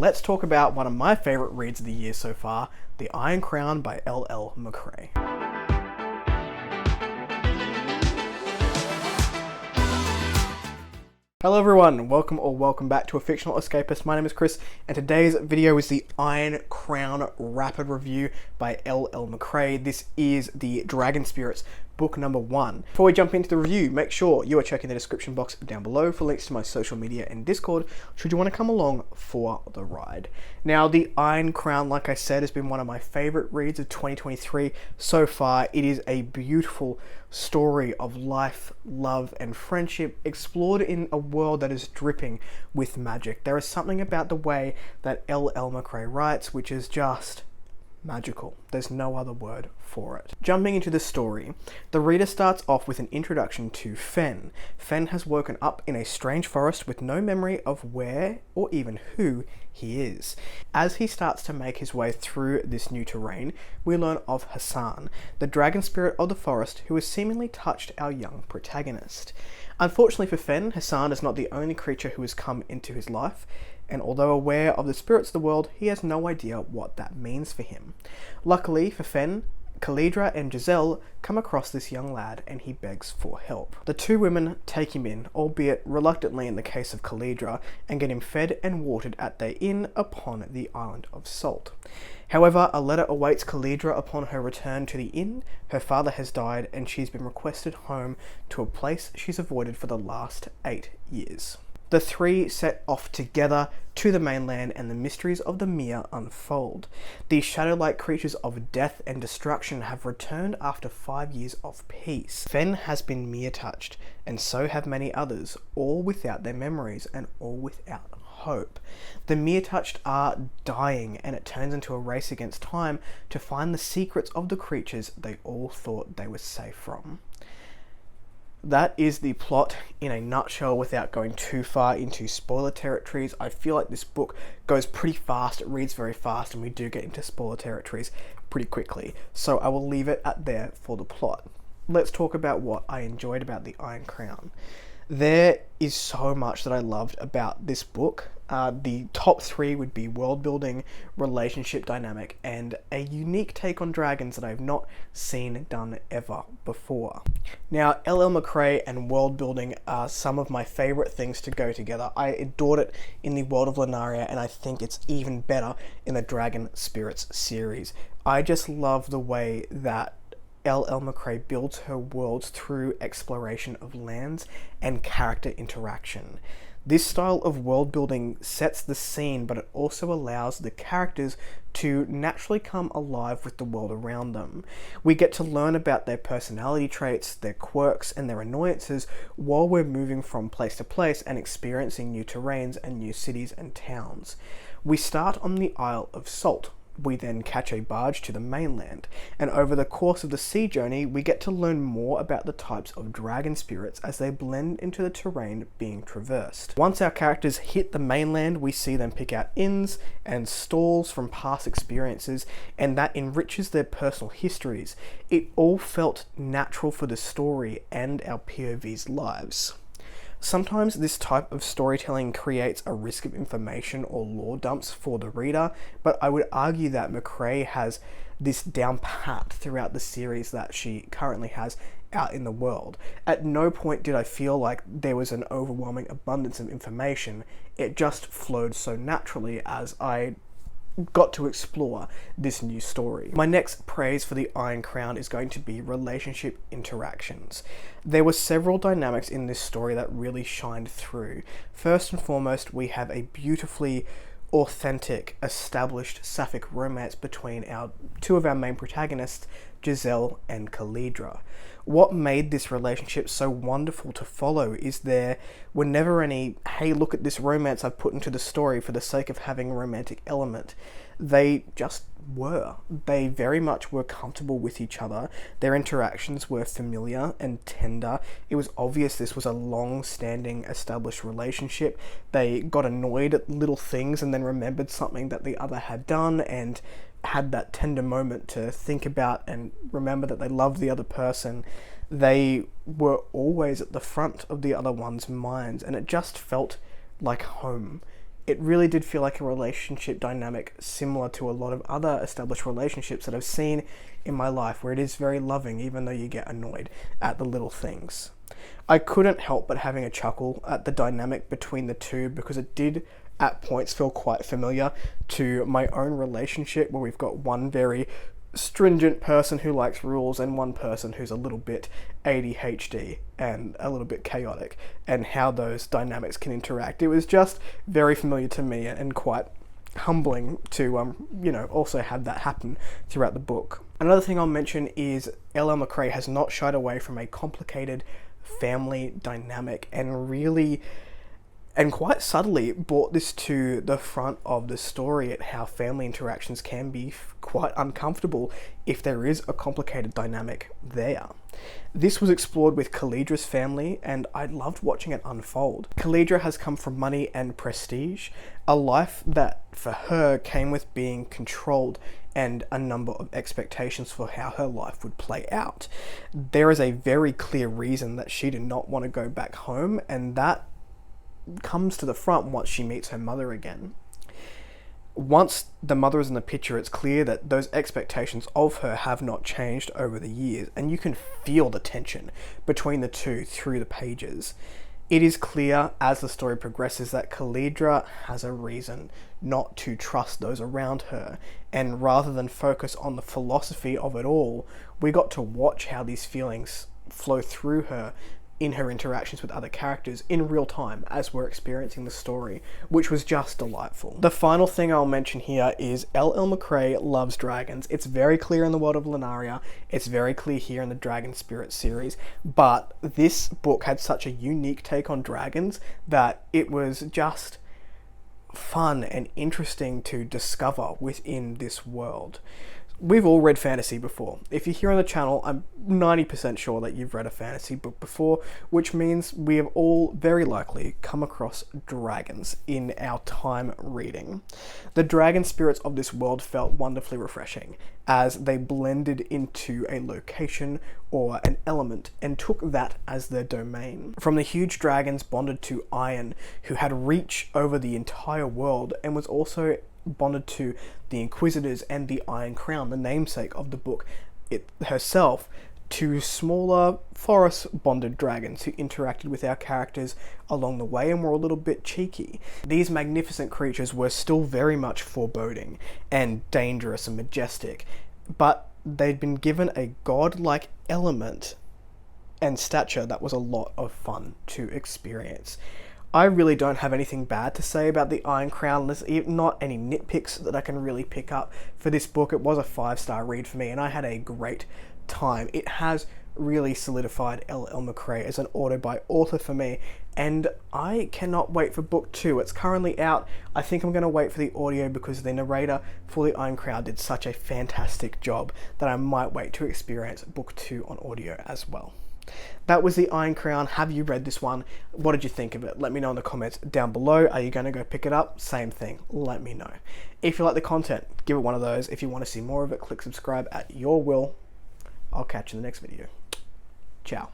let's talk about one of my favourite reads of the year so far, The Iron Crown by L.L. McCrae. Hello everyone, welcome back to A Fictional Escapist. My name is Kris, and today's video is the Iron Crown Rapid Review by L.L. McCrae. This is the Dragon Spirits book number 1. Before we jump into the review, make sure you are checking the description box down below for links to my social media and Discord should you want to come along for the ride. Now, the Iron Crown, like I said, has been one of my favorite reads of 2023 so far. It is a beautiful story of life, love, and friendship explored in a world that is dripping with magic. There is something about the way that L.L. McCrae writes which is just magical. There's no other word for it. Jumping into the story, the reader starts off with an introduction to Fen. Fen has woken up in a strange forest with no memory of where or even who he is. As he starts to make his way through this new terrain, we learn of Hassan, the dragon spirit of the forest who has seemingly touched our young protagonist. Unfortunately for Fen, Hassan is not the only creature who has come into his life, and although aware of the spirits of the world, he has no idea what that means for him. Luckily for Fen, Kalidra and Giselle come across this young lad and he begs for help. The two women take him in, albeit reluctantly in the case of Kalidra, and get him fed and watered at their inn upon the island of Salt. However, a letter awaits Kalidra upon her return to the inn. Her father has died and she's been requested home to a place she's avoided for the last 8 years. The three set off together to the mainland and the mysteries of the Mere unfold. These shadow-like creatures of death and destruction have returned after 5 years of peace. Fen has been Mere touched, and so have many others, all without their memories and all without hope. The Mere touched are dying, and it turns into a race against time to find the secrets of the creatures they all thought they were safe from. That is the plot in a nutshell without going too far into spoiler territories. I feel like this book goes pretty fast, it reads very fast, and we do get into spoiler territories pretty quickly. So I will leave it at there for the plot. Let's talk about what I enjoyed about The Iron Crown. There is so much that I loved about this book. The top 3 would be world building, relationship dynamic, and a unique take on dragons that I've not seen done ever before. Now, L.L. McCrae and world building are some of my favorite things to go together. I adored it in the world of Lunaria, and I think it's even better in the Dragon Spirits series. I just love the way that L.L. McCrae builds her worlds through exploration of lands and character interaction. This style of world building sets the scene, but it also allows the characters to naturally come alive with the world around them. We get to learn about their personality traits, their quirks, and their annoyances while we're moving from place to place and experiencing new terrains and new cities and towns. We start on the Isle of Salt. We then catch a barge to the mainland, and over the course of the sea journey we get to learn more about the types of dragon spirits as they blend into the terrain being traversed. Once our characters hit the mainland, we see them pick out inns and stalls from past experiences, and that enriches their personal histories. It all felt natural for the story and our POV's lives. Sometimes this type of storytelling creates a risk of information or lore dumps for the reader, but I would argue that McCrae has this down pat throughout the series that she currently has out in the world. At no point did I feel like there was an overwhelming abundance of information. It just flowed so naturally as I got to explore this new story. My next praise for the Iron Crown is going to be relationship interactions. There were several dynamics in this story that really shined through. First and foremost, we have a beautifully authentic, established sapphic romance between two of our main protagonists, Giselle and Kalidra. What made this relationship so wonderful to follow is there were never any, hey, look at this romance I've put into the story for the sake of having a romantic element. They just were. They very much were comfortable with each other. Their interactions were familiar and tender. It was obvious this was a long-standing established relationship. They got annoyed at little things and then remembered something that the other had done and had that tender moment to think about and remember that they loved the other person. They were always at the front of the other one's minds, and it just felt like home. it really did feel like a relationship dynamic similar to a lot of other established relationships that I've seen in my life, where it is very loving even though you get annoyed at the little things. I couldn't help but having a chuckle at the dynamic between the two, because it did at points feel quite familiar to my own relationship, where we've got one very stringent person who likes rules and one person who's a little bit ADHD and a little bit chaotic, and how those dynamics can interact. It was just very familiar to me and quite humbling to also have that happen throughout the book. Another thing I'll mention is L.L. McCrae has not shied away from a complicated family dynamic, and really and quite subtly brought this to the front of the story at how family interactions can be quite uncomfortable if there is a complicated dynamic there. This was explored with Khalidra's family, and I loved watching it unfold. Khalidra has come from money and prestige, a life that for her came with being controlled and a number of expectations for how her life would play out. There is a very clear reason that she did not want to go back home, and that comes to the front once she meets her mother again. Once the mother is in the picture, it's clear that those expectations of her have not changed over the years, and you can feel the tension between the two through the pages. It is clear as the story progresses that Khalidra has a reason not to trust those around her, and rather than focus on the philosophy of it all, we got to watch how these feelings flow through her in her interactions with other characters in real time as we're experiencing the story, which was just delightful. The final thing I'll mention here is L.L. McCrae loves dragons. It's very clear in the world of Lunaria, it's very clear here in the Dragon Spirit series, but this book had such a unique take on dragons that it was just fun and interesting to discover within this world. We've all read fantasy before. If you're here on the channel, I'm 90% sure that you've read a fantasy book before, which means we have all very likely come across dragons in our time reading. The dragon spirits of this world felt wonderfully refreshing, as they blended into a location or an element and took that as their domain. From the huge dragons bonded to Iron, who had reach over the entire world and was also bonded to the Inquisitors and the Iron Crown, the namesake of the book herself, to smaller forest bonded dragons who interacted with our characters along the way and were a little bit cheeky. These magnificent creatures were still very much foreboding and dangerous and majestic, but they'd been given a godlike element and stature that was a lot of fun to experience. I really don't have anything bad to say about the Iron Crown. There's not any nitpicks that I can really pick up for this book. It was a 5-star read for me, and I had a great time. It has really solidified L.L. McCrae as an author for me, and I cannot wait for book 2. It's currently out. I think I'm going to wait for the audio because the narrator for the Iron Crown did such a fantastic job that I might wait to experience book 2 on audio as well. That was the Iron Crown. Have you read this one? What did you think of it? Let me know in the comments down below. Are you going to go pick it up? Same thing. Let me know. If you like the content, give it one of those. If you want to see more of it, click subscribe at your will. I'll catch you in the next video. Ciao.